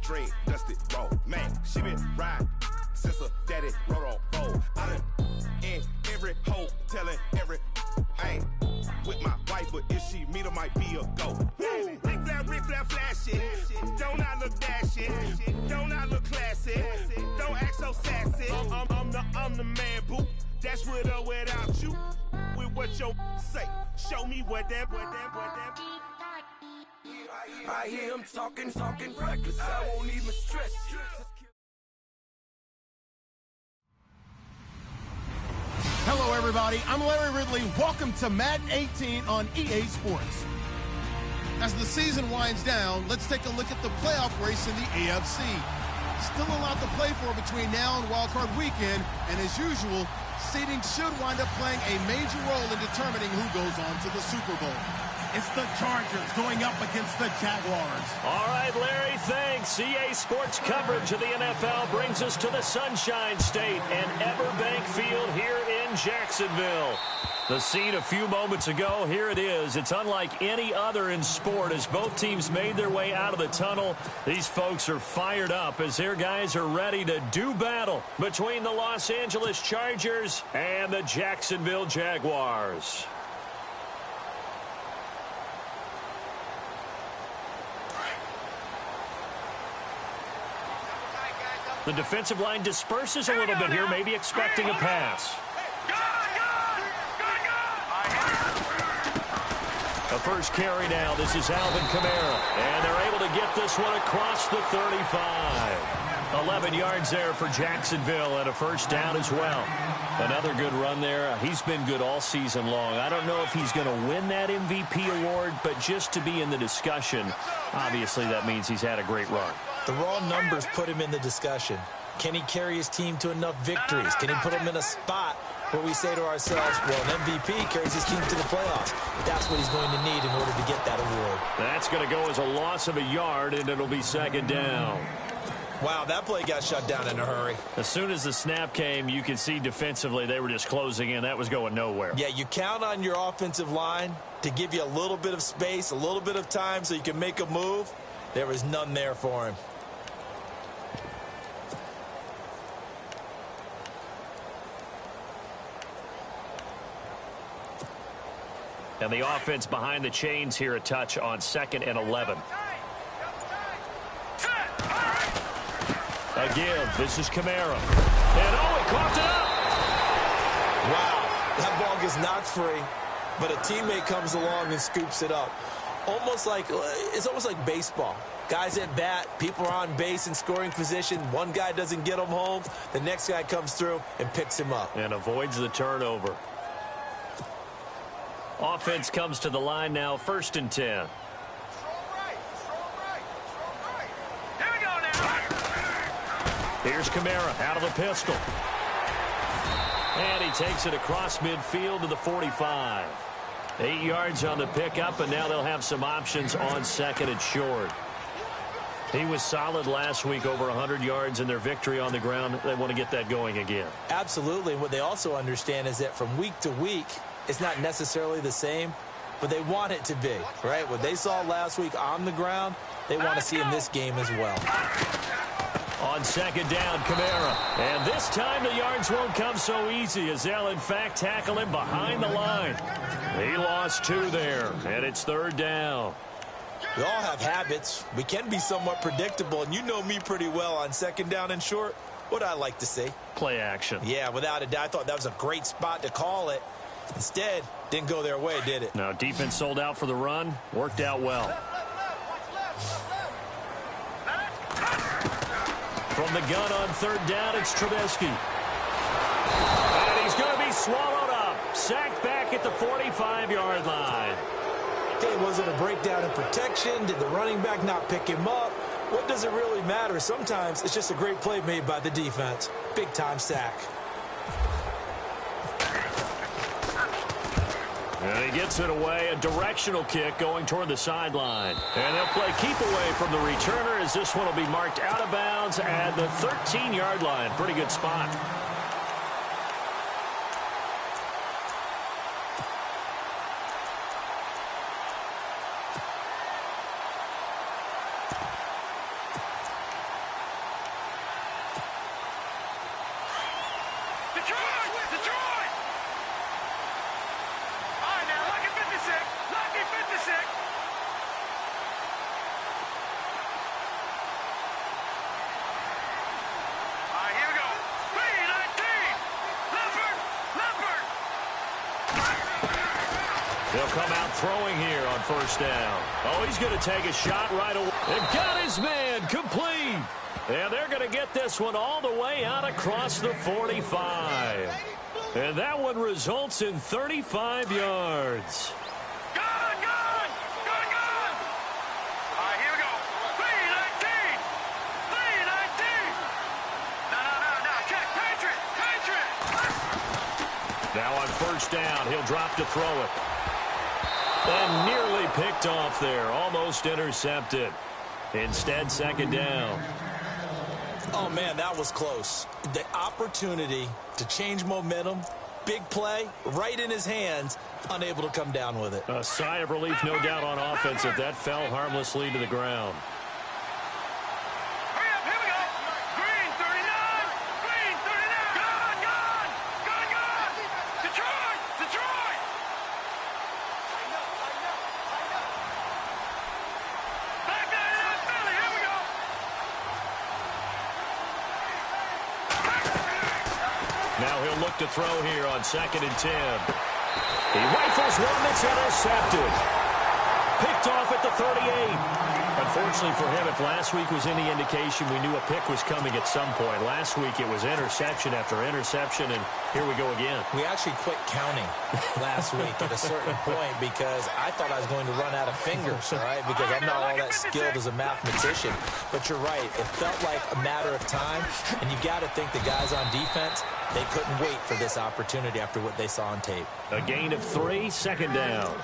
dream, dusted road. Man, she been riding since her daddy rode on road. I done in every hole, telling every ain't with my wife, but if she meet her, might be a go. Rick Flair, flashy. Don't I look dashy? Don't I look classy? Don't act so sassy. I'm the man, boo. That's with or without you. With what your say. Show me what that. I hear him talking reckless. I won't even stress you. Hello, everybody. I'm Larry Ridley. Welcome to Madden 18 on EA Sports. As the season winds down, let's take a look at the playoff race in the AFC. Still a lot to play for between now and wildcard weekend, and as usual, seeding should wind up playing a major role in determining who goes on to the Super Bowl. It's the Chargers going up against the Jaguars. All right, Larry, thanks. EA Sports coverage of the NFL brings us to the Sunshine State and Everbank Field here in Jacksonville. The scene a few moments ago, here it is. It's unlike any other in sport as both teams made their way out of the tunnel. These folks are fired up as their guys are ready to do battle between the Los Angeles Chargers and the Jacksonville Jaguars. The defensive line disperses a little bit here, maybe expecting a pass. The first carry now. This is Alvin Kamara. And they're able to get this one across the 35. 11 yards there for Jacksonville and a first down as well. Another good run there. He's been good all season long. I don't know if he's going to win that MVP award, but just to be in the discussion, obviously that means he's had a great run. The raw numbers put him in the discussion. Can he carry his team to enough victories? Can he put them in a spot where we say to ourselves, well, an MVP carries his team to the playoffs? That's what he's going to need in order to get that award. That's going to go as a loss of a yard, and it'll be second down. Wow, that play got shut down in a hurry. As soon as the snap came, you could see defensively they were just closing in. That was going nowhere. Yeah, you count on your offensive line to give you a little bit of space, a little bit of time so you can make a move. There was none there for him. And the offense behind the chains here a touch on 2nd and 11. A give. This is Kamara. And he coughed it up. Wow, that ball gets knocked free, but a teammate comes along and scoops it up. It's almost like baseball. Guys at bat, people are on base in scoring position. One guy doesn't get him home. The next guy comes through and picks him up. And avoids the turnover. Offense comes to the line now, 1st and 10. Here we go now. Here's Kamara out of the pistol. And he takes it across midfield to the 45. 8 yards on the pickup, and now they'll have some options on 2nd and short. He was solid last week, over 100 yards in their victory on the ground. They want to get that going again. Absolutely. And what they also understand is that from week to week, it's not necessarily the same, but they want it to be, right? What they saw last week on the ground, they want to see in this game as well. On 2nd down, Kamara. And this time the yards won't come so easy as they'll, in fact, tackle him behind the line. He lost 2 there, and it's 3rd down. We all have habits. We can be somewhat predictable, and you know me pretty well on 2nd down and short. What I like to see? Play action. Yeah, without a doubt. I thought that was a great spot to call it. Instead, didn't go their way, did it? No, defense sold out for the run. Worked out well. From the gun on 3rd down, it's Trubisky. And he's going to be swallowed up. Sacked back at the 45-yard line. Okay, was it a breakdown in protection? Did the running back not pick him up? What does it really matter? Sometimes it's just a great play made by the defense. Big-time sack. And he gets it away, a directional kick going toward the sideline. And they'll play keep away from the returner as this one will be marked out of bounds at the 13-yard line. Pretty good spot. They'll come out throwing here on first down. Oh, he's going to take a shot right away. And got his man complete. And they're going to get this one all the way out across the 45. And that one results in 35 yards. Good! All right, here we go. 319! 319! No. Check. Patriot! Now on first down, he'll drop to throw it. And nearly picked off there. Almost intercepted. Instead, second down. Oh, man, that was close. The opportunity to change momentum, big play, right in his hands, unable to come down with it. A sigh of relief, no doubt, on offense if that fell harmlessly to the ground. Hurry up, here we go. Green 39! Green 39! Gone! Detroit! Back 99 Philly, here we go. Now he'll look to throw here on 2nd and 10. He rifles one that's intercepted. Picked off at the 38. Unfortunately for him, if last week was any indication, we knew a pick was coming at some point. Last week it was interception after interception, and here we go again. We actually quit counting last week at a certain point because I thought I was going to run out of fingers, all right, because I'm not all that skilled as a mathematician. But you're right. It felt like a matter of time, and you got to think the guys on defense, they couldn't wait for this opportunity after what they saw on tape. A gain of 3, second down.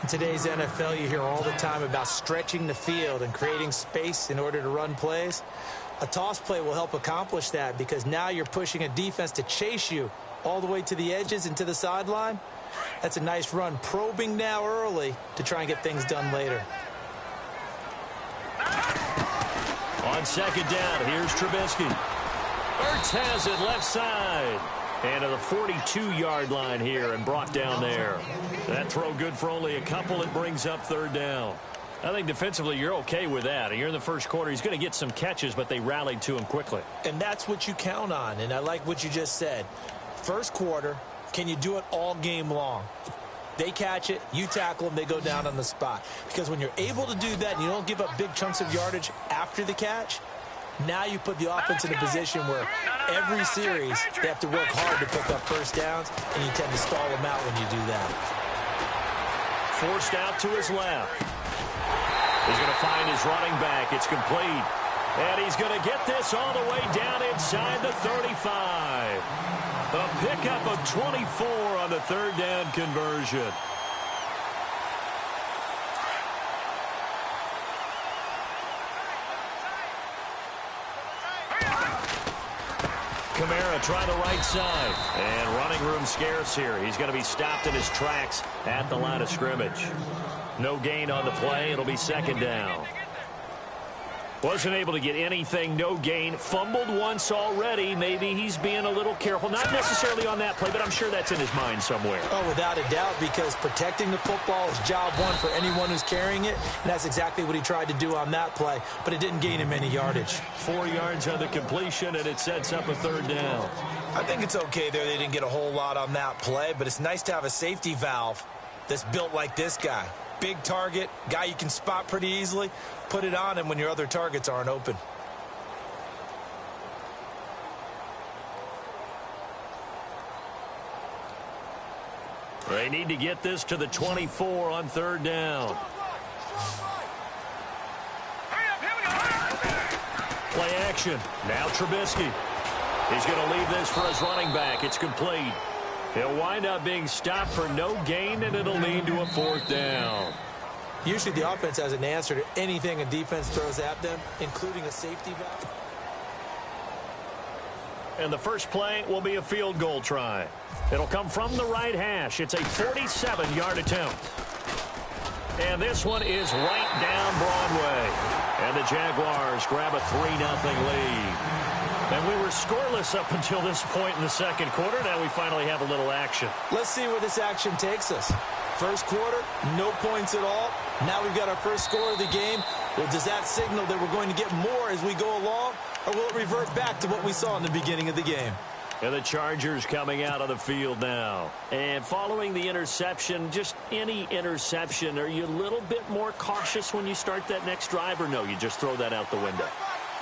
In today's NFL, you hear all the time about stretching the field and creating space in order to run plays. A toss play will help accomplish that because now you're pushing a defense to chase you all the way to the edges and to the sideline. That's a nice run, probing now early to try and get things done later. On second down, here's Trubisky. Ertz has it left side. And to the 42-yard line here and brought down there. That throw good for only a couple. It brings up third down. I think defensively you're okay with that. You're in the first quarter. He's going to get some catches, but they rallied to him quickly. And that's what you count on. And I like what you just said. First quarter, can you do it all game long? They catch it, you tackle them, they go down on the spot. Because when you're able to do that and you don't give up big chunks of yardage after the catch, now you put the offense in a position where every series they have to work hard to pick up first downs, and you tend to stall them out when you do that. Forced out to his left. He's going to find his running back. It's complete. And he's going to get this all the way down inside the 35. A pickup of 24 on the third down conversion. Kamara try the right side. And running room scarce here. He's going to be stopped in his tracks at the line of scrimmage. No gain on the play. It'll be second down. Wasn't able to get anything, no gain. Fumbled once already. Maybe he's being a little careful. Not necessarily on that play, but I'm sure that's in his mind somewhere. Oh, without a doubt, because protecting the football is job one for anyone who's carrying it. And that's exactly what he tried to do on that play, but it didn't gain him any yardage. 4 yards on the completion, and it sets up a third down. I think it's okay there. They didn't get a whole lot on that play, but it's nice to have a safety valve that's built like this guy. Big target, guy you can spot pretty easily. Put it on him when your other targets aren't open. They need to get this to the 24 on third down. Play action. Now Trubisky. He's going to leave this for his running back. It's complete. He'll wind up being stopped for no gain, and it'll lead to a fourth down. Usually the offense has an answer to anything a defense throws at them, including a safety valve. And the first play will be a field goal try. It'll come from the right hash. It's a 47-yard attempt. And this one is right down Broadway. And the Jaguars grab a 3-0 lead. And we were scoreless up until this point in the second quarter. Now we finally have a little action. Let's see where this action takes us. First quarter, no points at all. Now we've got our first score of the game. Well, does that signal that we're going to get more as we go along, or will it revert back to what we saw in the beginning of the game? And the Chargers coming out of the field now. And following the interception, just any interception, are you a little bit more cautious when you start that next drive, or no, you just throw that out the window?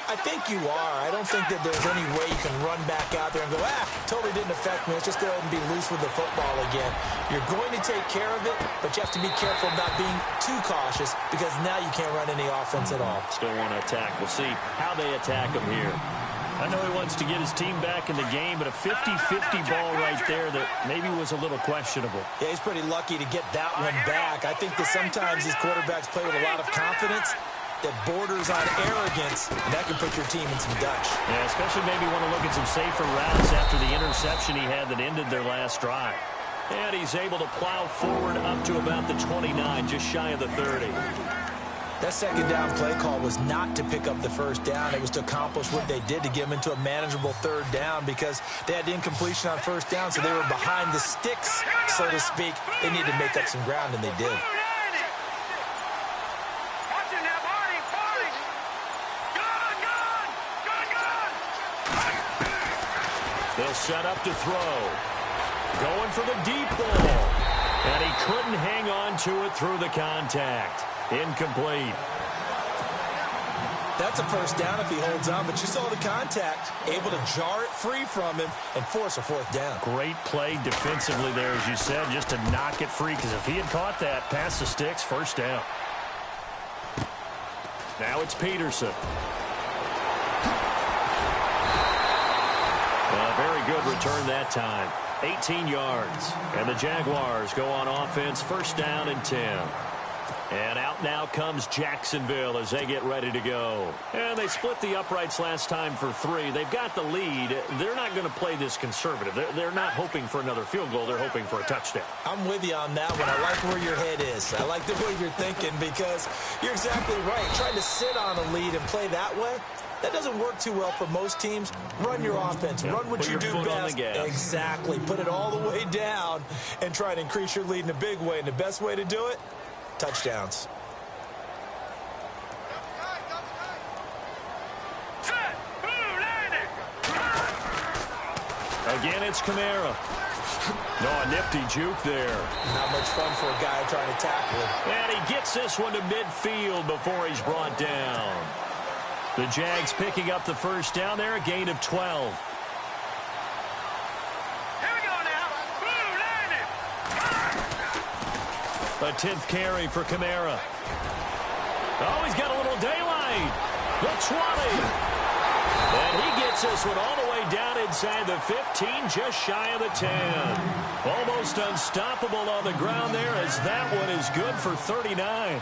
I think you are. I don't think that there's any way you can run back out there and go, totally didn't affect me. Let's just go ahead and be loose with the football again. You're going to take care of it, but you have to be careful about being too cautious because now you can't run any offense at all. Still want to attack. We'll see how they attack him here. I know he wants to get his team back in the game, but a 50-50 ball right there that maybe was a little questionable. Yeah, he's pretty lucky to get that one back. I think that sometimes these quarterbacks play with a lot of confidence that borders on arrogance, and that can put your team in some Dutch. Yeah, especially maybe want to look at some safer routes after the interception he had that ended their last drive. And he's able to plow forward up to about the 29, just shy of the 30. That second down play call was not to pick up the first down. It was to accomplish what they did to get them into a manageable third down because they had incompletion on first down, so they were behind the sticks, so to speak. They needed to make up some ground, and they did. They'll set up to throw. Going for the deep ball. And he couldn't hang on to it through the contact. Incomplete. That's a first down if he holds on, but you saw the contact. Able to jar it free from him and force a fourth down. Great play defensively there, as you said, just to knock it free, because if he had caught that, past the sticks, first down. Now it's Peterson. Very good return that time. 18 yards. And the Jaguars go on offense, first down and 10. And out now comes Jacksonville as they get ready to go. And they split the uprights last time for 3. They've got the lead. They're not going to play this conservative. They're not hoping for another field goal. They're hoping for a touchdown. I'm with you on that one. I like where your head is. I like the way you're thinking because you're exactly right. Trying to sit on a lead and play that way, that doesn't work too well for most teams. Run your offense. Run what you do best. Exactly. Put it all the way down and try to increase your lead in a big way. And the best way to do it, touchdowns. Again, it's Kamara. No, a nifty juke there. Not much fun for a guy trying to tackle him. And he gets this one to midfield before he's brought down. The Jags picking up the first down there, a gain of 12. Here we go now. Boom, landed. A 10th carry for Kamara. Oh, he's got a little daylight. The 20. And he gets this one all the way down inside the 15, just shy of the 10. Almost unstoppable on the ground there as that one is good for 39.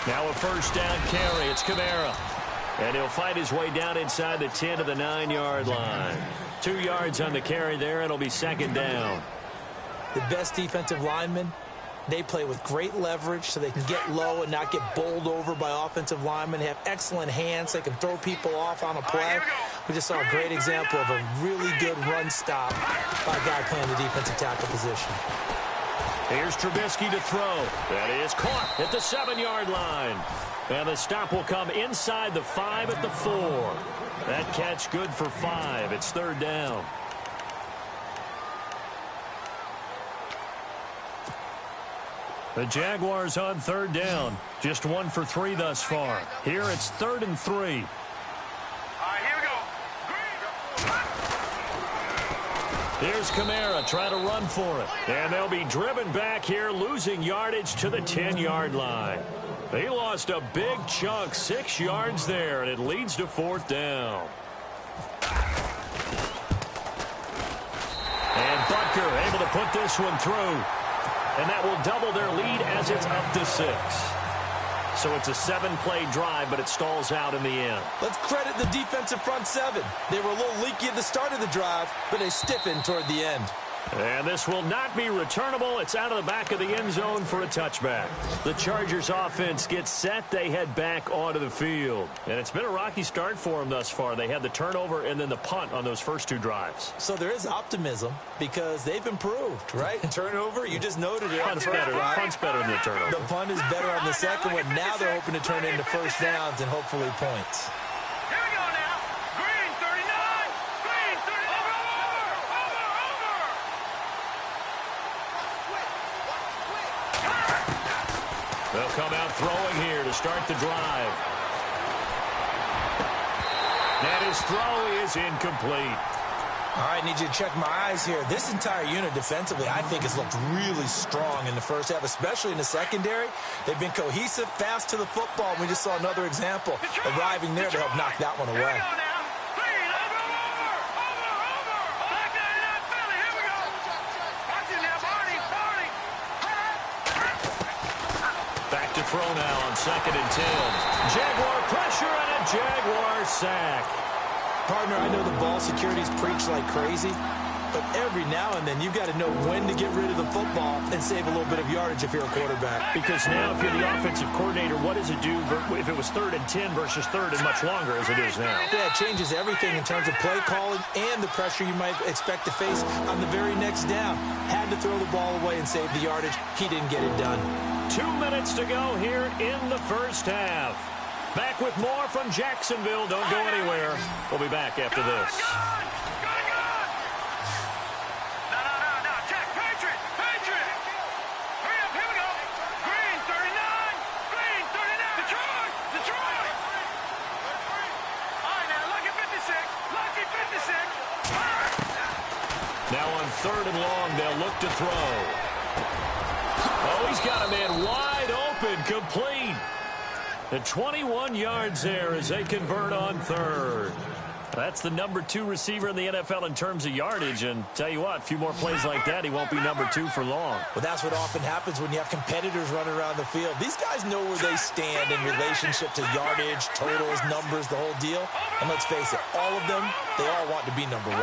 Now a first down carry. It's Kamara. And he'll fight his way down inside the 10 to the 9-yard line. 2 yards on the carry there, and it'll be second down. The best defensive linemen, they play with great leverage so they can get low and not get bowled over by offensive linemen. They have excellent hands. They can throw people off on a play. We just saw a great example of a really good run stop by a guy playing the defensive tackle position. Here's Trubisky to throw. That is caught at the 7-yard line. And the stop will come inside the 5 at the 4. That catch good for 5. It's third down. The Jaguars on third down. Just 1 for 3 thus far. Here it's 3rd and 3. Here's Kamara trying to run for it. And they'll be driven back here, losing yardage to the 10-yard line. They lost a big chunk, 6 yards there, and it leads to 4th down. And Butker able to put this one through. And that will double their lead as it's up to 6. So it's a 7-play drive, but it stalls out in the end. Let's credit the defensive front 7. They were a little leaky at the start of the drive, but they stiffened toward the end. And this will not be returnable. It's out of the back of the end zone for a touchback. The Chargers offense gets set. They head back onto the field. And it's been a rocky start for them thus far. They had the turnover and then the punt on those first two drives. So there is optimism because they've improved, right? Turnover, you just noted it. Punt's better than the turnover. The punt is better on the second one. Now they're hoping to turn into first downs and hopefully points. Here we go now. Green 39. Green 39. They'll come out throwing here to start the drive. And his throw is incomplete. All right, need you to check my eyes here. This entire unit defensively, I think, has looked really strong in the first half, especially in the secondary. They've been cohesive, fast to the football. We just saw another example arriving there to help knock that one away. Back to throw now on 2nd and 10. Jaguar pressure and a Jaguar sack. Partner, I know the ball security's preached like crazy, but every now and then you've got to know when to get rid of the football and save a little bit of yardage if you're a quarterback. Because now if you're the offensive coordinator, what does it do if it was 3rd and 10 versus 3rd and much longer as it is now? Yeah, it changes everything in terms of play calling and the pressure you might expect to face on the very next down. Had to throw the ball away and save the yardage. He didn't get it done. 2 minutes to go here in the first half. Back with more from Jacksonville. Don't go anywhere. We'll be back after this. No. Check. Patriot. Hurry up. Here we go. Green 39. Green 39. Detroit. All right, now, lucky 56. Lucky 56. Now on 3rd and long, they'll look to throw. Oh, he's got a man wide open, complete. The 21 yards there as they convert on 3rd. That's the number 2 receiver in the NFL in terms of yardage. And tell you what, a few more plays like that, he won't be number 2 for long. Well, that's what often happens when you have competitors running around the field. These guys know where they stand in relationship to yardage, totals, numbers, the whole deal. And let's face it, all of them, they all want to be number 1.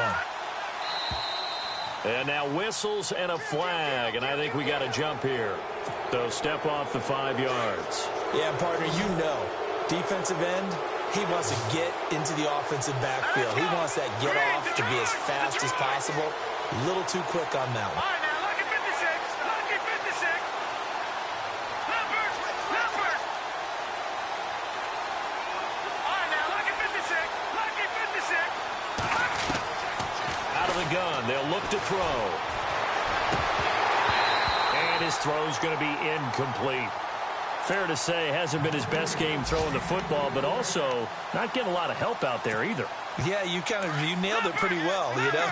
And now whistles and a flag, and I think we got a jump here. So step off the 5 yards. Yeah, partner, you know, defensive end, he wants to get into the offensive backfield. He wants that get off to be as fast as possible. A little too quick on that one. All right, now, lucky 56. Lucky 56. Leopard. All right, now, lucky 56. Lucky 56. Out of the gun, they'll look to throw. And his throw's going to be incomplete. Fair to say, hasn't been his best game throwing the football, but also not getting a lot of help out there either. Yeah, you nailed it pretty well, you know.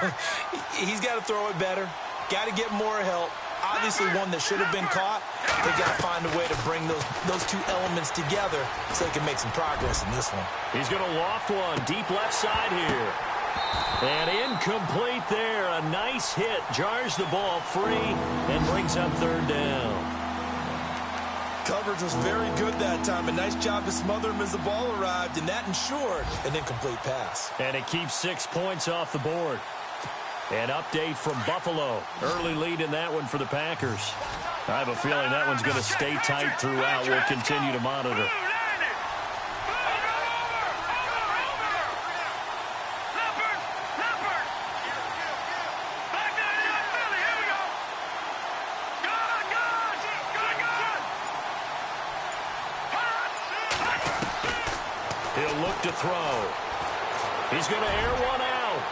He's got to throw it better. Got to get more help. Obviously one that should have been caught. They've got to find a way to bring those two elements together so they can make some progress in this one. He's going to loft one deep left side here. And incomplete there. A nice hit. Jars the ball free and brings up 3rd down. Coverage was very good that time. A nice job to smother him as the ball arrived, and that ensured an incomplete pass. And it keeps 6 points off the board. An update from Buffalo. Early lead in that one for the Packers. I have a feeling that one's going to stay tight throughout. We'll continue to monitor. To throw. He's going to air one out.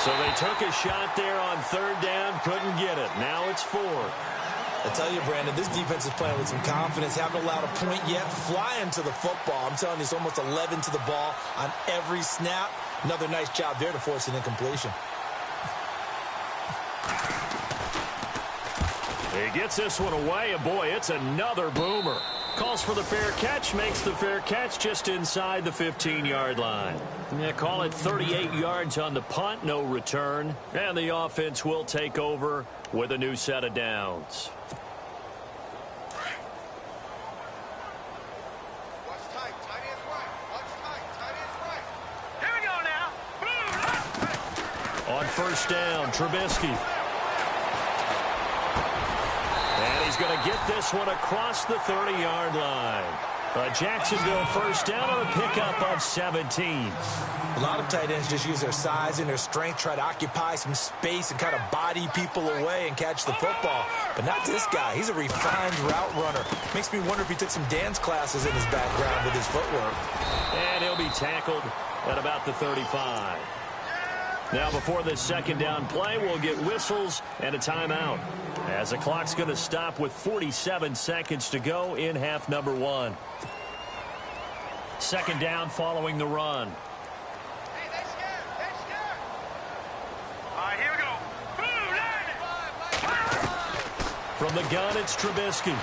So they took a shot there on 3rd down, couldn't get it. Now it's 4th. I tell you, Brandon, this defense is playing with some confidence. Haven't allowed a point yet. Flying to the football. I'm telling you, it's almost 11 to the ball on every snap. Another nice job there to force an incompletion. He gets this one away, and boy, it's another boomer. Calls for the fair catch, makes the fair catch just inside the 15-yard line. Yeah, call it 38 yards on the punt, no return. And the offense will take over with a new set of downs. Watch tight, tight ends right. Watch tight, tight ends right. Here we go now. On 1st down, Trubisky. going to get this one across the 30-yard line. A Jacksonville first down on a pickup of 17. A lot of tight ends just use their size and their strength, try to occupy some space and kind of body people away and catch the football. But not this guy. He's a refined route runner. Makes me wonder if he took some dance classes in his background with his footwork. And he'll be tackled at about the 35. Now, before this second down play, we'll get whistles and a timeout, as the clock's going to stop with 47 seconds to go in half number 1. Second down following the run. Hey, they're scared. They're scared. All right, here we go. From the gun, it's Trubisky.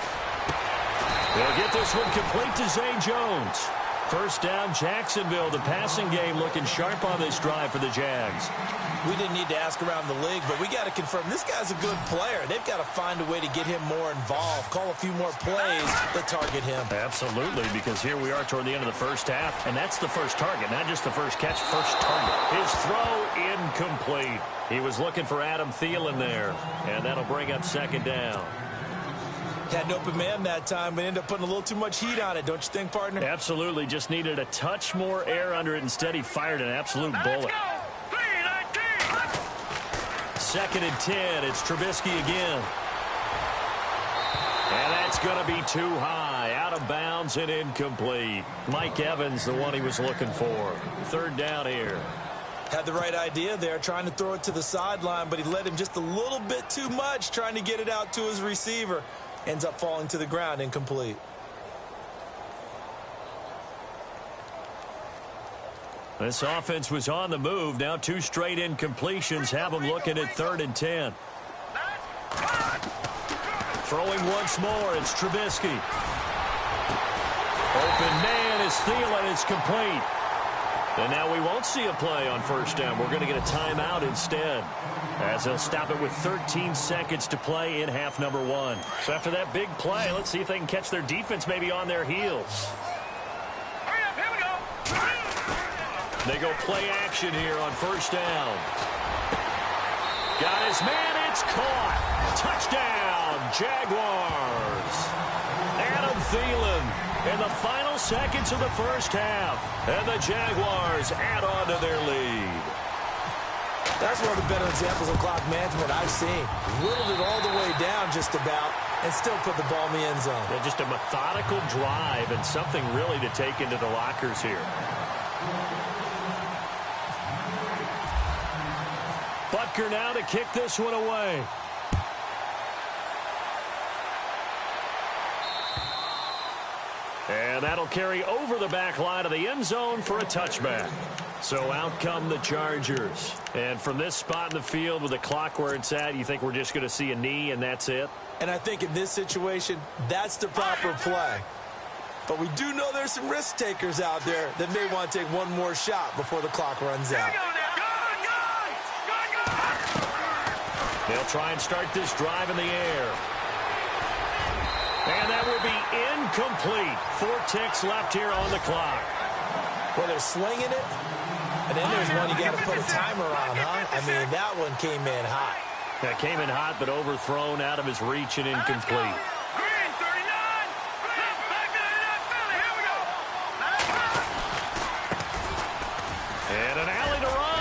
They'll get this one complete to Zay Jones. First down, Jacksonville. The passing game looking sharp on this drive for the Jags. We didn't need to ask around the league, but we got to confirm this guy's a good player. They've got to find a way to get him more involved, call a few more plays that target him. Absolutely, because here we are toward the end of the first half, and that's the first target, not just the first catch, first target. His throw incomplete. He was looking for Adam Thielen there, and that'll bring up second down. Had an open man that time, but ended up putting a little too much heat on it, don't you think, partner? Absolutely. Just needed a touch more air under it. Instead, he fired an absolute bullet. Second and 10. It's Trubisky again. And that's going to be too high. Out of bounds and incomplete. Mike Evans, the one he was looking for. Third down here. Had the right idea there, trying to throw it to the sideline, but he led him just a little bit too much, trying to get it out to his receiver. Ends up falling to the ground, incomplete. This offense was on the move. Now 2 straight incompletions have them looking at 3rd and 10. Throwing once more, it's Trubisky. Open man is Thielen. It's complete. And now we won't see a play on first down. We're going to get a timeout instead, as they'll stop it with 13 seconds to play in half number 1. So after that big play, let's see if they can catch their defense maybe on their heels. Hurry up, here we go. They go play action here on first down. Got his man, it's caught. Touchdown, Jaguars. Adam Thielen in the final seconds of the first half. And the Jaguars add on to their lead. That's one of the better examples of clock management I've seen. Whittled it all the way down just about and still put the ball in the end zone. Yeah, just a methodical drive and something really to take into the lockers here. Butker now to kick this one away. And that'll carry over the back line of the end zone for a touchback. So out come the Chargers. And from this spot in the field with the clock where it's at, you think we're just going to see a knee and that's it? And I think in this situation, that's the proper play. But we do know there's some risk takers out there that may want to take one more shot before the clock runs out. They'll try and start this drive in the air. And that will be incomplete. 4 ticks left here on the clock. Well, they're slinging it. And then there's one you got to put a timer on, huh? I mean, that one came in hot. That came in hot, but overthrown out of his reach and incomplete. Green, 39. Back to Philly. Here we go. And an alley to run.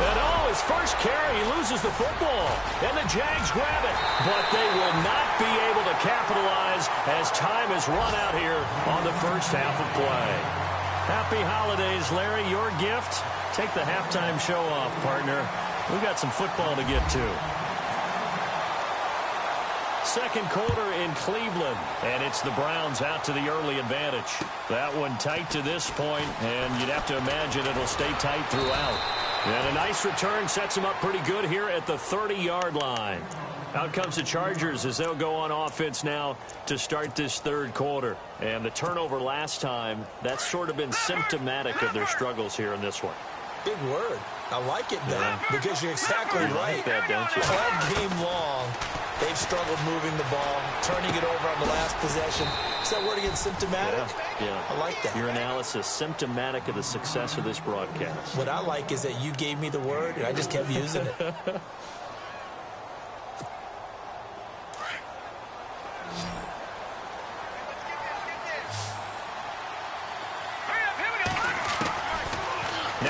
And his first carry, he loses the football. And the Jags grab it. But they will not be able to capitalize as time has run out here on the first half of play. Happy holidays, Larry. Your gift? Take the halftime show off, partner. We've got some football to get to. Second quarter in Cleveland, and it's the Browns out to the early advantage. That one tight to this point, and you'd have to imagine it'll stay tight throughout. And a nice return sets them up pretty good here at the 30-yard line. Out comes the Chargers as they'll go on offense now to start this third quarter. And the turnover last time, that's sort of been symptomatic of their struggles here in this one. Big word. I like it, though, because you're exactly right. Like that, don't you? All game long, they've struggled moving the ball, turning it over on the last possession. Is that word again, symptomatic? Yeah. I like that. Your analysis, symptomatic of the success of this broadcast. What I like is that you gave me the word, and I just kept using it.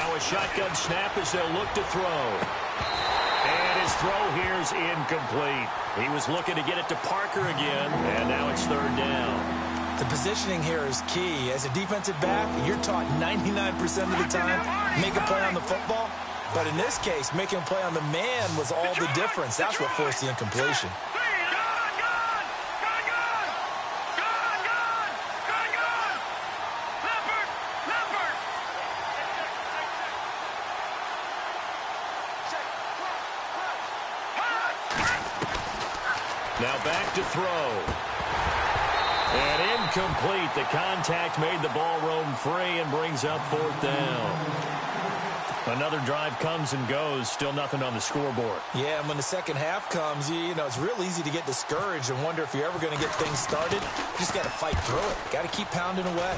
Now a shotgun snap as they'll look to throw. And his throw here is incomplete. He was looking to get it to Parker again, and now it's third down. The positioning here is key. As a defensive back, you're taught 99% of the time, make a play on the football. But in this case, making a play on the man was all the difference. That's what forced the incompletion. Now back to throw. And incomplete. The contact made the ball roam free and brings up fourth down. Another drive comes and goes. Still nothing on the scoreboard. Yeah, and when the second half comes, you know, it's real easy to get discouraged and wonder if you're ever going to get things started. You just got to fight through it. Got to keep pounding away.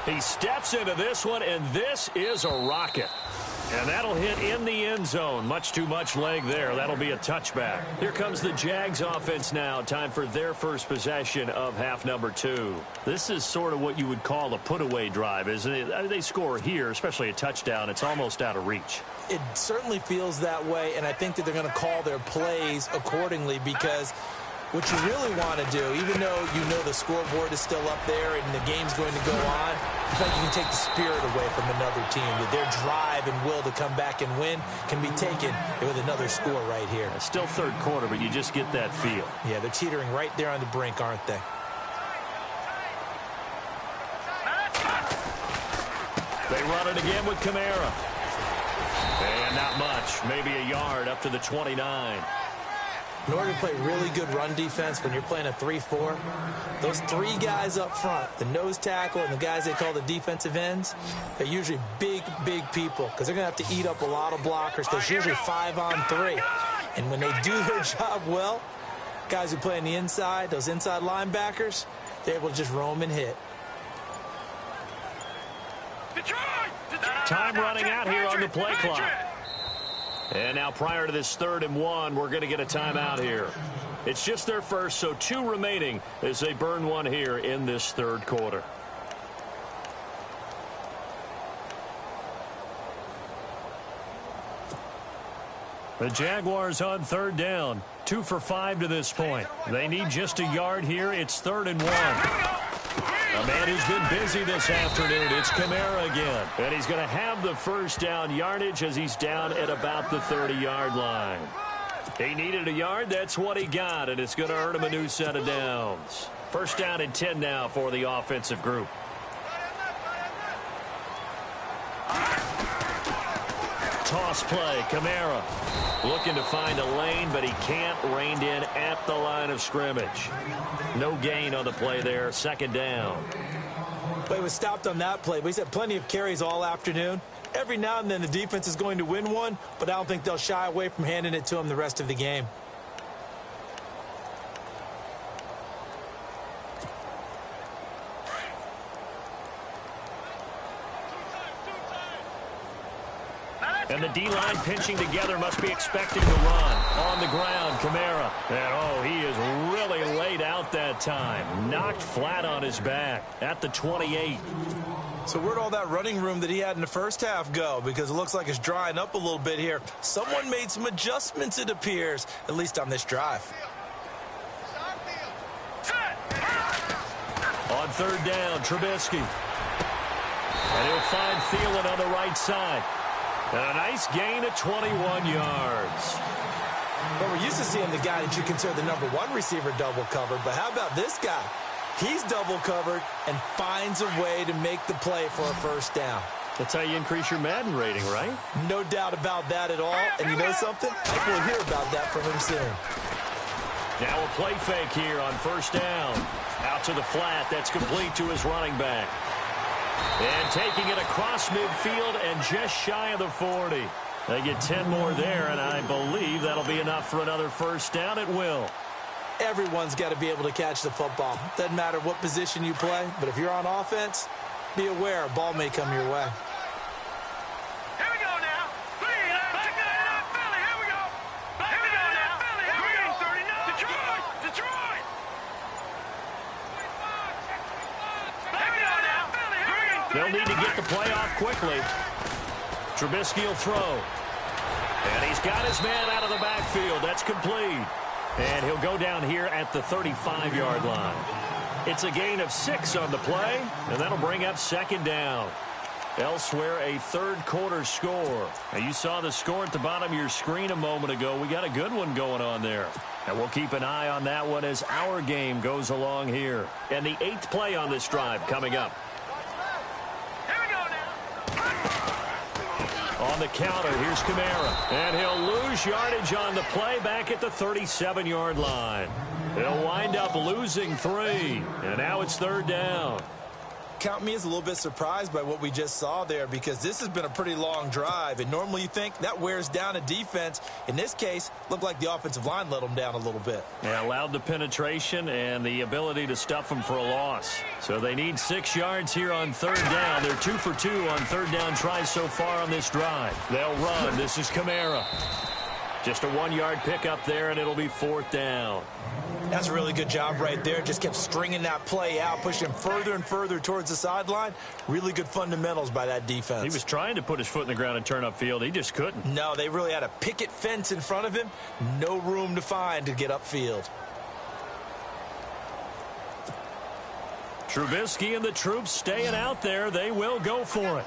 He steps into this one, and this is a rocket. And that'll hit in the end zone. Much too much leg there. That'll be a touchback. Here comes the Jags offense now. Time for their first possession of half number 2. This is sort of what you would call a put-away drive, isn't it? They score here, especially a touchdown. It's almost out of reach. It certainly feels that way, and I think that they're going to call their plays accordingly because what you really want to do, even though you know the scoreboard is still up there and the game's going to go on, I think you can take the spirit away from another team. Their drive and will to come back and win can be taken with another score right here. It's still third quarter, but you just get that feel. Yeah, they're teetering right there on the brink, aren't they? They run it again with Kamara. And not much. Maybe a yard up to the 29. In order to play really good run defense when you're playing a 3-4, those three guys up front, the nose tackle and the guys they call the defensive ends, they're usually big, big people because they're going to have to eat up a lot of blockers because it's usually 5-on-3. And when they do their job well, guys who play on the inside, those inside linebackers, they're able to just roam and hit. Time running out here on the play clock. And now prior to this 3rd and 1, we're going to get a timeout here. It's just their first, so 2 remaining as they burn one here in this 3rd quarter. The Jaguars on 3rd down. 2 for 5 to this point. They need just a yard here. It's 3rd and 1. A man who's been busy this afternoon. It's Kamara again. And he's going to have the first down yardage as he's down at about the 30-yard line. He needed a yard. That's what he got, and it's going to earn him a new set of downs. First down and 10 now for the offensive group. Toss play, Kamara. Looking to find a lane, but he can't. Reined in at the line of scrimmage. No gain on the play there. 2nd down. Well, he was stopped on that play, but he's had plenty of carries all afternoon. Every now and then the defense is going to win one, but I don't think they'll shy away from handing it to him the rest of the game. And the D-line pinching together must be expecting to run. On the ground, Kamara. And, he is really laid out that time. Knocked flat on his back at the 28. So where'd all that running room that he had in the first half go? Because it looks like it's drying up a little bit here. Someone made some adjustments, it appears, at least on this drive. On 3rd down, Trubisky. And he'll find Thielen on the right side. And a nice gain of 21 yards. Well, we're used to seeing the guy that you consider the #1 receiver double covered, but how about this guy? He's double covered and finds a way to make the play for a first down. That's how you increase your Madden rating, right? No doubt about that at all. And you know something? I think we'll hear about that from him soon. Now a play fake here on 1st down. Out to the flat. That's complete to his running back. And taking it across midfield and just shy of the 40. They get 10 more there, and I believe that'll be enough for another first down. It will. Everyone's got to be able to catch the football. Doesn't matter what position you play, but if you're on offense, be aware a ball may come your way. Here we go now. Philly, here we go. Here we go now. Philly, here we go. 39. Detroit. Here we go now. Philly, here we go. They'll need to get the play off quickly. Trubisky will throw. And he's got his man out of the backfield. That's complete. And he'll go down here at the 35-yard line. It's a gain of 6 on the play, and that'll bring up second down. Elsewhere, a third-quarter score. Now, you saw the score at the bottom of your screen a moment ago. We got a good one going on there. And we'll keep an eye on that one as our game goes along here. And the 8th play on this drive coming up. Here we go now. On the counter, here's Kamara. And he'll lose yardage on the play back at the 37-yard line. He'll wind up losing 3. And now it's third down. Count me as a little bit surprised by what we just saw there, because this has been a pretty long drive, and normally you think that wears down a defense. In this case, looked like the offensive line let them down a little bit. Yeah, allowed the penetration and the ability to stuff them for a loss. So they need 6 yards here on third down. They're 2 for 2 on third down tries so far on this drive. They'll run. This is Kamara. Just a 1-yard pickup there, and it'll be fourth down. That's a really good job right there. Just kept stringing that play out, pushing further and further towards the sideline. Really good fundamentals by that defense. He was trying to put his foot in the ground and turn upfield. He just couldn't. No, they really had a picket fence in front of him. No room to find to get upfield. Trubisky and the troops staying out there. They will go for it.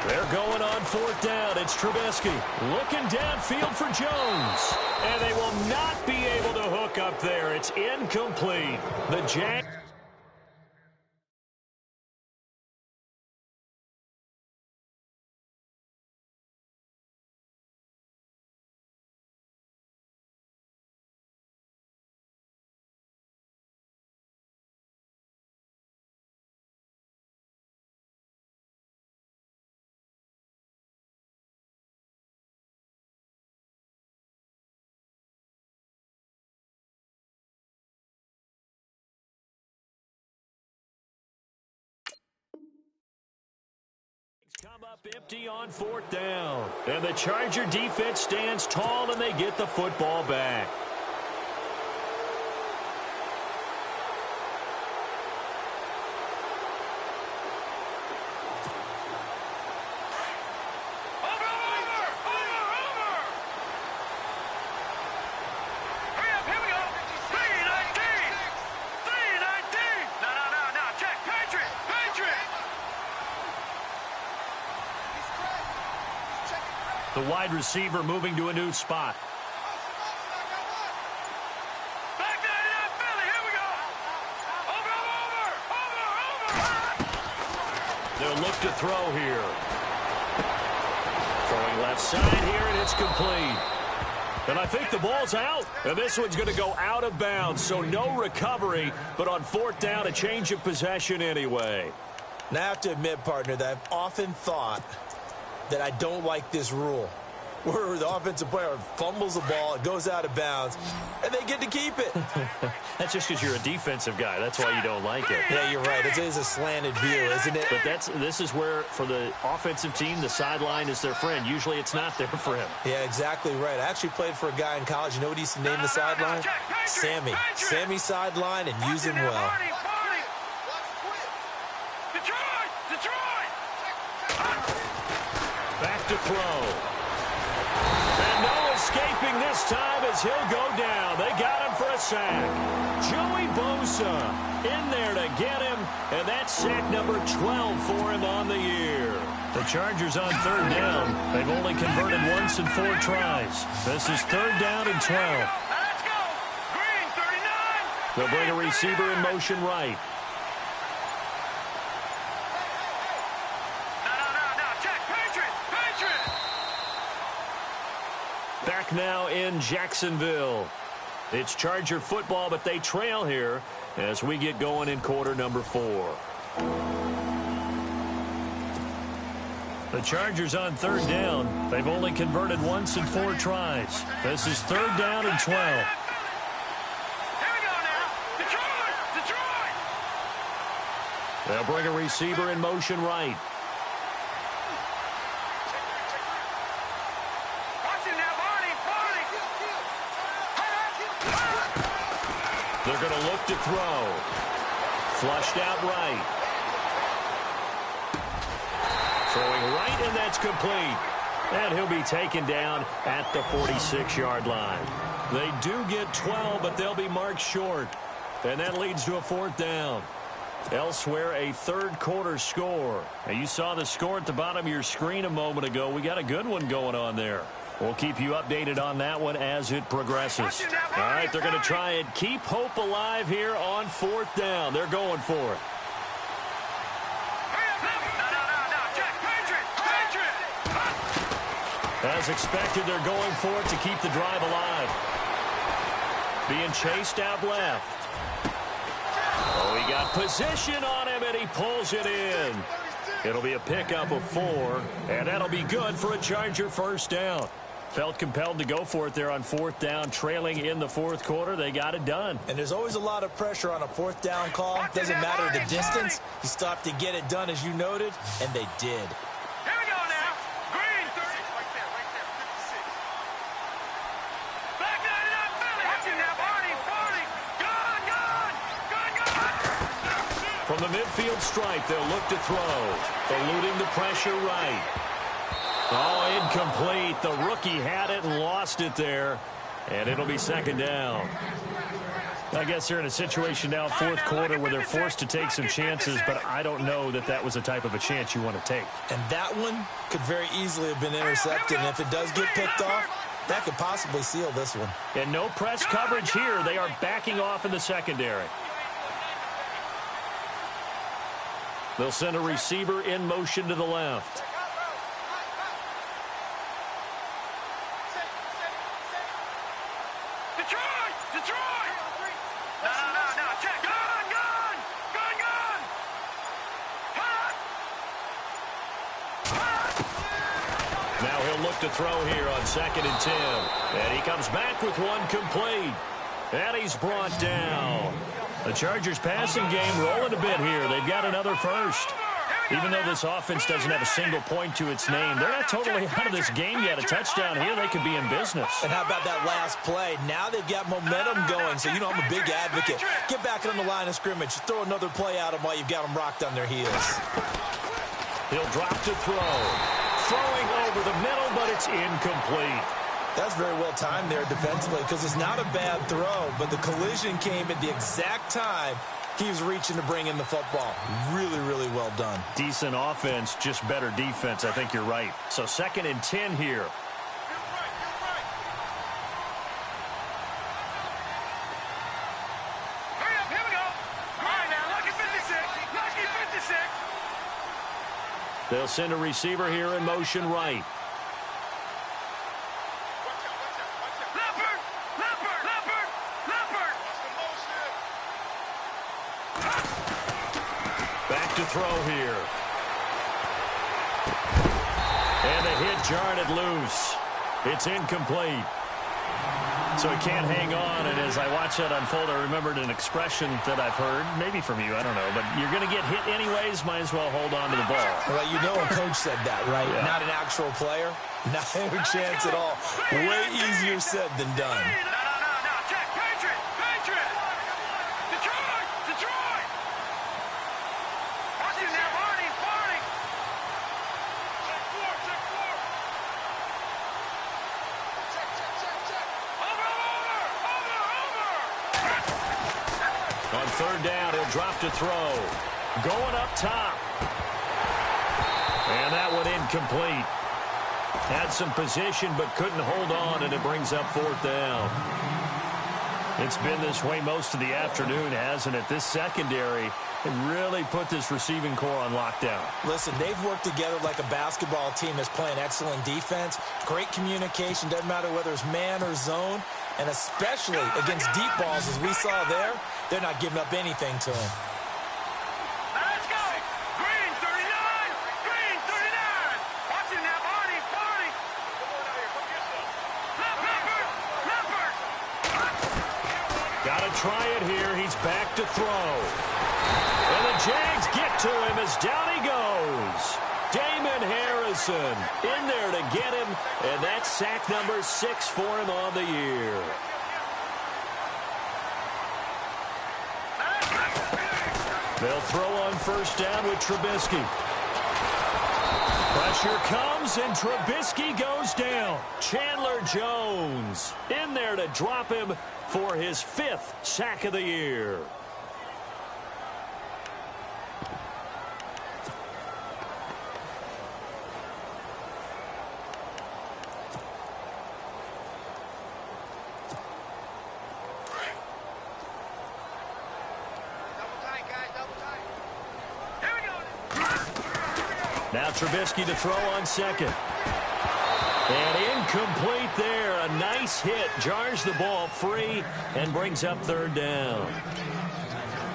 They're going on fourth down. It's Trubisky looking downfield for Jones. And they will not be able to hook up there. It's incomplete. The Jags. Come up empty on fourth down. And the Charger defense stands tall, and they get the football back. The wide receiver moving to a new spot. They'll look to throw here. Throwing left side here, and it's complete. And I think the ball's out. And this one's going to go out of bounds, so no recovery. But on fourth down, a change of possession anyway. Now I have to admit, partner, that I've often thought that I don't like this rule, where the offensive player fumbles the ball, it goes out of bounds, and they get to keep it. That's just because you're a defensive guy. That's why you don't like it. Yeah, you're right. It is a slanted view, isn't it? But this is where, for the offensive team, the sideline is their friend. Usually it's not there for him. Yeah, exactly right. I actually played for a guy in college. You know what he used to name the sideline? Sammy. Sammy sideline, and use him well. Back to throw. And no escaping this time as he'll go down. They got him for a sack. Joey Bosa in there to get him, and that's sack number 12 for him on the year. The Chargers on third down. They've only converted once in 4 tries. This is third down and 12. Let's go. Green 39. They'll bring a receiver in motion right. Back now in Jacksonville. It's Charger football, but they trail here as we get going in quarter number 4. The Chargers on third down. They've only converted once in 4 tries. This is third down and 12. Here we go now. Detroit! They'll bring a receiver in motion right. They'll look to throw. Flushed out right. Throwing right, and that's complete. And he'll be taken down at the 46-yard line. They do get 12, but they'll be marked short. And that leads to a 4th down. Elsewhere, a third-quarter score. Now, you saw the score at the bottom of your screen a moment ago. We got a good one going on there. We'll keep you updated on that one as it progresses. All right, they're going to try and keep hope alive here on 4th down. They're going for it. As expected, they're going for it to keep the drive alive. Being chased out left. Oh, he got position on him, and he pulls it in. It'll be a pickup of 4, and that'll be good for a Charger 1st down. Felt compelled to go for it there on 4th down, trailing in the 4th quarter. They got it done. And there's always a lot of pressure on a 4th down call. Doesn't matter the distance. You stop to get it done, as you noted, and they did. Here we go now. Green 30. Right there, 56. Back 99, Philly. Watching now, Barney. Gone. From the midfield stripe, they'll look to throw. Eluding the pressure right. Oh, incomplete. The rookie had it and lost it there. And it'll be 2nd down. I guess they're in a situation now, 4th quarter, where they're forced to take some chances, but I don't know that that was the type of a chance you want to take. And that one could very easily have been intercepted. And if it does get picked off, that could possibly seal this one. And no press coverage here. They are backing off in the secondary. They'll send a receiver in motion to the left. Detroit! No, check. Gun! Now he'll look to throw here on 2nd and 10. And he comes back with one complete. And he's brought down. The Chargers passing game rolling a bit here. They've got another first. Even though this offense doesn't have a single point to its name, they're not totally out of this game yet. A touchdown here, they could be in business. And how about that last play? Now they've got momentum going, so you know I'm a big advocate. Get back on the line of scrimmage. Throw another play at them while you've got them rocked on their heels. He'll drop to throw. Throwing over the middle, but it's incomplete. That's very well timed there defensively because it's not a bad throw, but the collision came at the exact time he was reaching to bring in the football. Really, really well done. Decent offense, just better defense. I think you're right. So 2nd and 10 here. You're right. Hurry up, here we go. All right, now, lucky 56. They'll send a receiver here in motion right. Back to throw here. And the hit jarred it loose. It's incomplete. So he can't hang on, and as I watch that unfold, I remembered an expression that I've heard, maybe from you, I don't know, but you're going to get hit anyways, might as well hold on to the ball. Well, you know a coach said that, right? Yeah. Not an actual player. Not a chance at all. Way easier said than done. No, check. Patriot. Detroit. Watch it now, Barney. Over. On 3rd down, he'll drop to throw. Going up top. And that one incomplete. Had some position, but couldn't hold on, and it brings up 4th down. It's been this way most of the afternoon, hasn't it? This secondary really put this receiving core on lockdown. Listen, they've worked together like a basketball team that's playing excellent defense. Great communication, doesn't matter whether it's man or zone. And especially against deep balls, as we saw there, they're not giving up anything to him. Now let's go. Green 39. Watch it now, Barney. Leopard. Got to try it here. He's back to throw. And the Jags get to him as down he goes. Damon Harrison in there to get him, and that's sack number 6 for him on the year. They'll throw on first down with Trubisky. Pressure comes, and Trubisky goes down. Chandler Jones in there to drop him for his 5th sack of the year. Now Trubisky to throw on second. And incomplete there. A nice hit. Jars the ball free and brings up third down.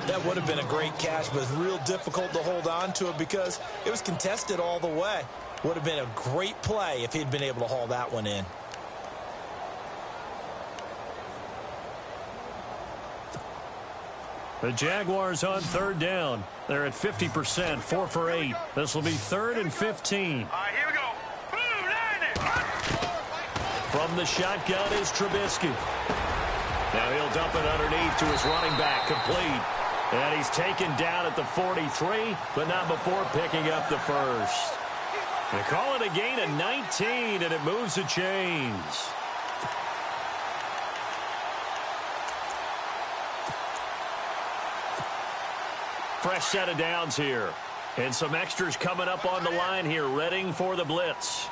That would have been a great catch, but it's real difficult to hold on to it because it was contested all the way. Would have been a great play if he'd been able to haul that one in. The Jaguars on third down. They're at 50%, 4 for 8. This will be 3rd and 15. All right, here we go. Boom, From the shotgun is Trubisky. Now he'll dump it underneath to his running back, complete. And he's taken down at the 43, but not before picking up the first. They call it a gain of 19, and it moves the chains. Fresh set of downs here. And some extras coming up on the line here, readying for the blitz.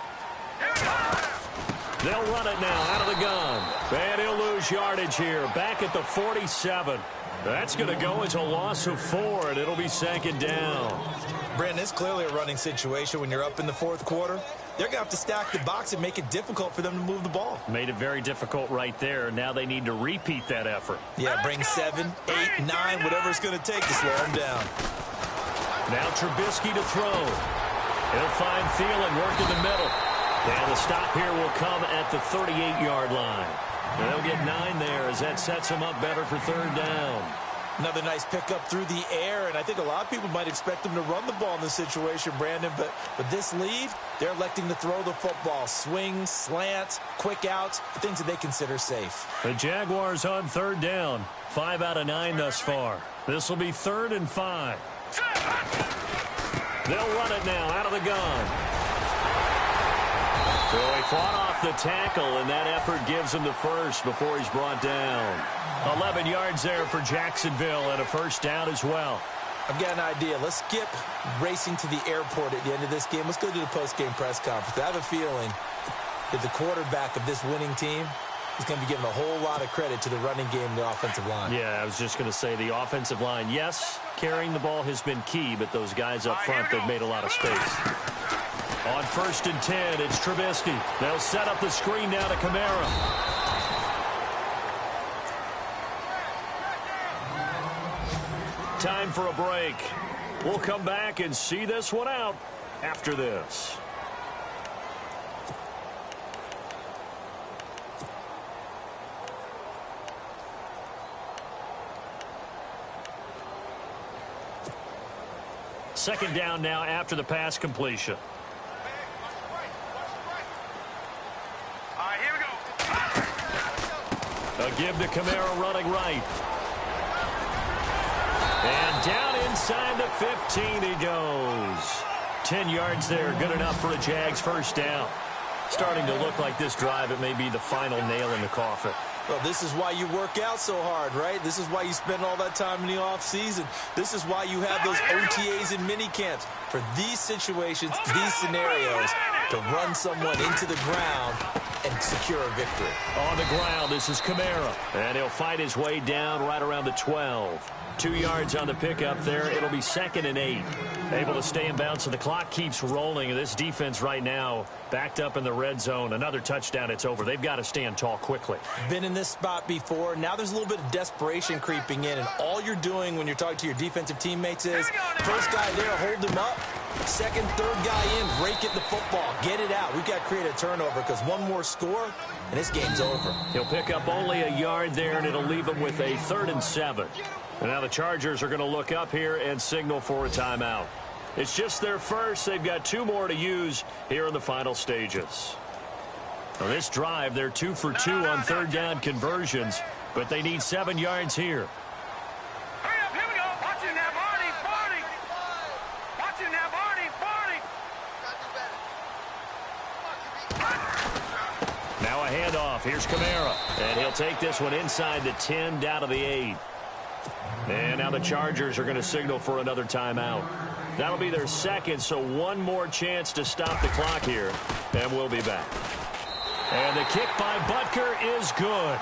They'll run it now out of the gun. And he'll lose yardage here, back at the 47. That's going to go as a loss of 4, and it'll be 2nd down. Brandon, it's clearly a running situation when you're up in the 4th quarter. They're going to have to stack the box and make it difficult for them to move the ball. Made it very difficult right there. Now they need to repeat that effort. Yeah, bring 7, 8, 9, whatever it's going to take to slow them down. Now Trubisky to throw. He'll find Thielen, work in the middle. And the stop here will come at the 38-yard line. And they'll get 9 there as that sets them up better for 3rd down. Another nice pickup through the air, and I think a lot of people might expect them to run the ball in this situation, Brandon, but with this lead, they're electing to throw the football. Swings, slants, quick outs, things that they consider safe. The Jaguars on 3rd down. 5 out of 9 thus far. This will be 3rd and 5. They'll run it now out of the gun. So he fought off the tackle, and that effort gives him the first before he's brought down. 11 yards there for Jacksonville and a first down as well. I've got an idea. Let's skip racing to the airport at the end of this game. Let's go to the post-game press conference. I have a feeling that the quarterback of this winning team is going to be giving a whole lot of credit to the running game and the offensive line. Yeah, I was just going to say the offensive line, yes, carrying the ball has been key, but those guys up front, they've made a lot of space. On 1st and 10, it's Trubisky. They'll set up the screen now to Kamara. Time for a break. We'll come back and see this one out after this. Second down now after the pass completion. All right, here we go. A give to Kamara running right. And down inside the 15 he goes. 10 yards there, good enough for a Jags first down. Starting to look like this drive, it may be the final nail in the coffin. Well, this is why you work out so hard, right? This is why you spend all that time in the offseason. This is why you have those OTAs and mini camps. For these situations, these scenarios, to run someone into the ground and secure a victory. On the ground, this is Kamara. And he'll fight his way down right around the 12. 2 yards on the pickup there. It'll be 2nd and 8. Able to stay in bounds, so the clock keeps rolling. And this defense right now backed up in the red zone. Another touchdown, it's over. They've got to stand tall quickly. Been in this spot before. Now there's a little bit of desperation creeping in. And all you're doing when you're talking to your defensive teammates is, first guy there, hold him up. Second, third guy in, rake at the football. Get it out. We've got to create a turnover because one more score, and this game's over. He'll pick up only a yard there, and it'll leave him with a 3rd and 7. And now the Chargers are going to look up here and signal for a timeout. It's just their first. They've got 2 more to use here in the final stages. On this drive, they're 2 for 2 on 3rd down conversions, but they need 7 yards here. Hurry up, here we go. Watch it now, Marty. Here's Kamara, and he'll take this one inside the 10, down to the 8. And now the Chargers are going to signal for another timeout. That'll be their second, so one more chance to stop the clock here, and we'll be back. And the kick by Butker is good.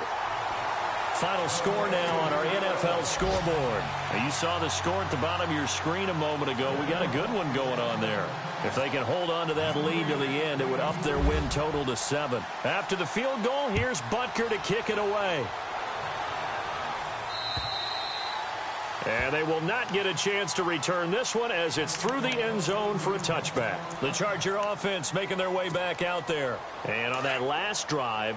Final score now on our NFL scoreboard. Now, you saw the score at the bottom of your screen a moment ago. We got a good one going on there. If they can hold on to that lead to the end, it would up their win total to 7. After the field goal, here's Butker to kick it away. And they will not get a chance to return this one as it's through the end zone for a touchback. The Charger offense making their way back out there. And on that last drive,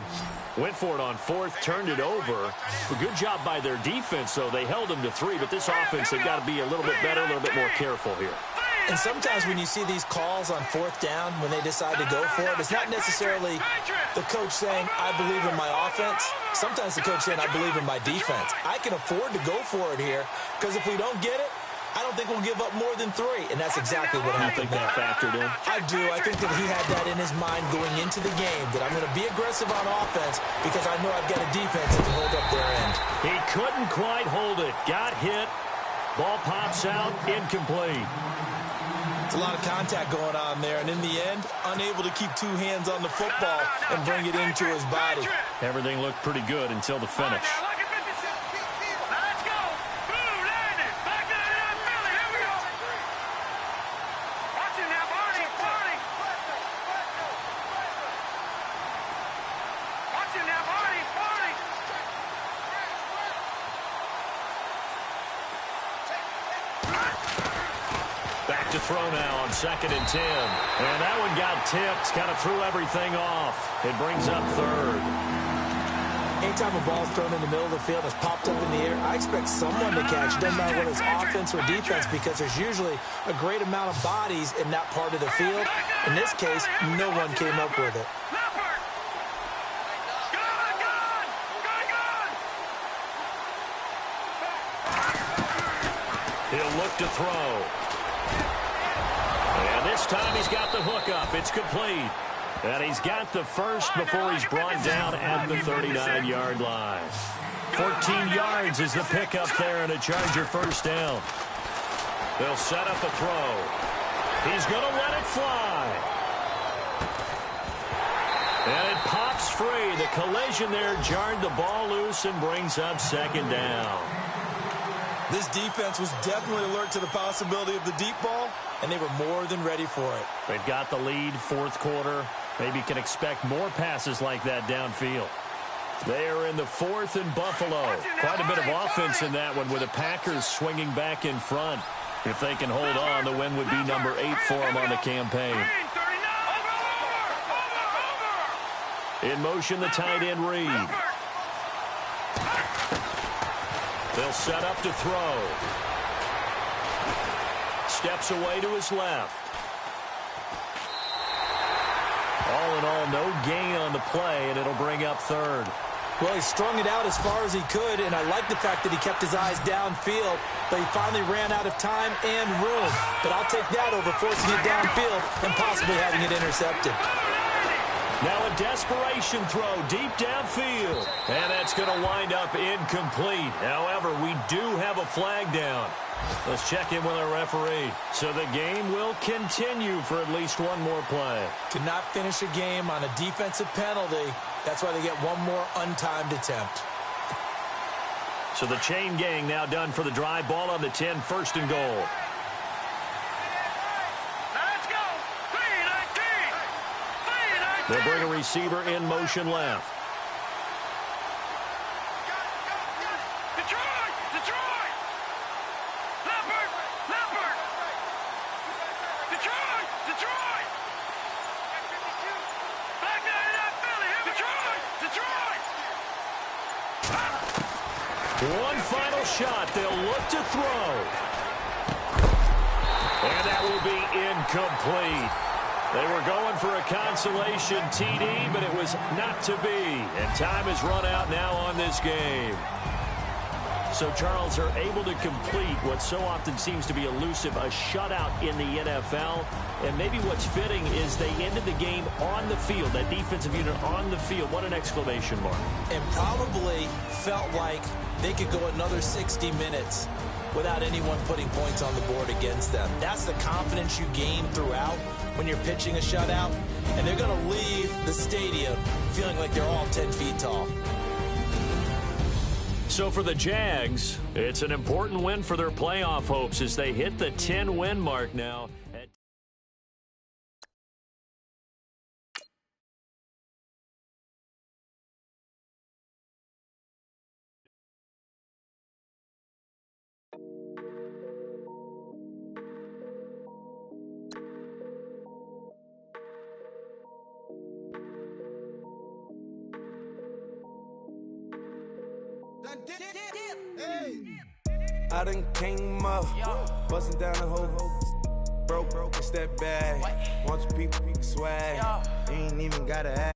went for it on 4th, turned it over. A good job by their defense, though. They held them to 3, but this offense, they've got to be a little bit better, a little bit more careful here. And sometimes when you see these calls on 4th down, when they decide to go for it, it's not necessarily the coach saying, I believe in my offense. Sometimes the coach saying, I believe in my defense. I can afford to go for it here because if we don't get it, I don't think we'll give up more than 3. And that's exactly what happened there. You think that factored in? I do. I think that he had that in his mind going into the game, that I'm going to be aggressive on offense because I know I've got a defense that can hold up their end. He couldn't quite hold it. Got hit. Ball pops out. Incomplete. It's a lot of contact going on there, and in the end, unable to keep 2 hands on the football and bring it into his body. Everything looked pretty good until the finish. Back to throw now on 2nd and 10. And that one got tipped, kind of threw everything off. It brings up 3rd. Anytime a ball's thrown in the middle of the field and it's popped up in the air, I expect someone to catch. Doesn't matter whether it's offense or defense because there's usually a great amount of bodies in that part of the field. In this case, no one came up with it. He'll look to throw. And this time he's got the hook up. It's complete. And he's got the first before he's brought down at the 39-yard line. 14 yards is the pickup there and a Charger first down. They'll set up a throw. He's going to let it fly. And it pops free. The collision there jarred the ball loose and brings up 2nd down. This defense was definitely alert to the possibility of the deep ball, and they were more than ready for it. They've got the lead, 4th quarter. Maybe can expect more passes like that downfield. They are in the 4th and Buffalo. Quite a bit of offense in that one with the Packers swinging back in front. If they can hold on, the win would be number 8 for them on the campaign. In motion, the tight end Reed. They'll set up to throw. Steps away to his left. All in all, no gain on the play, and it'll bring up 3rd. Well, he strung it out as far as he could, and I like the fact that he kept his eyes downfield, but he finally ran out of time and room. But I'll take that over forcing it downfield and possibly having it intercepted. Now a desperation throw deep downfield. And that's going to wind up incomplete. However, we do have a flag down. Let's check in with our referee. So the game will continue for at least one more play. Cannot finish a game on a defensive penalty. That's why they get one more untimed attempt. So the chain gang now done for the drive. Ball on the 10, 1st and goal. They'll bring a receiver in motion left. Detroit! Leopard! Detroit! Back out of that Philly! Detroit! One final shot. They'll look to throw. And that will be incomplete. They were going for a consolation TD, but it was not to be. And time is run out now on this game. So, Charles, are able to complete what so often seems to be elusive, a shutout in the NFL. And maybe what's fitting is they ended the game on the field, that defensive unit on the field. What an exclamation mark. And probably felt like they could go another 60 minutes without anyone putting points on the board against them. That's the confidence you gain throughout when you're pitching a shutout. And they're going to leave the stadium feeling like they're all 10 feet tall. So for the Jags, it's an important win for their playoff hopes as they hit the 10-win mark now. I done came up, busting down the whole broke, it's that bag. Want your people swag, you ain't even gotta ask.